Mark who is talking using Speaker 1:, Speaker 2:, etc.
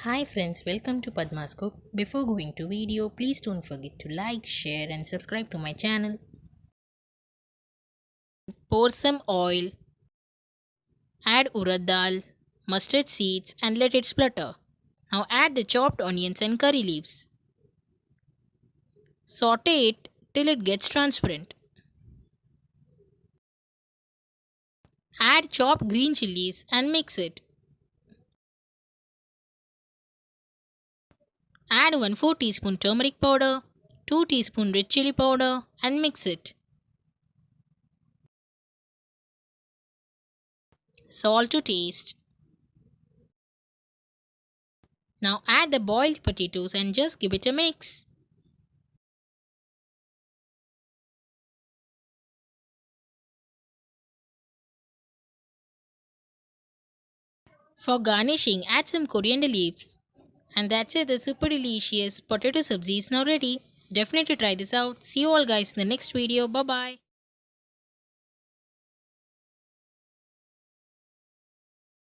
Speaker 1: Hi friends, welcome to Padma's Cook. Before going to video, please don't forget to like, share and subscribe to my channel. Pour some oil, add urad dal, mustard seeds and let it splutter. Now add the chopped onions and curry leaves. Saute it till it gets transparent. Add chopped green chilies and mix it. Add 1/4 teaspoon turmeric powder, 2 teaspoon red chili powder and mix it. Salt to taste. Now add the boiled potatoes and just give it a mix. For garnishing, add some coriander leaves. And that's it, the super delicious potato sabzi is now ready. Definitely try this out. See you all guys in the next video. Bye bye.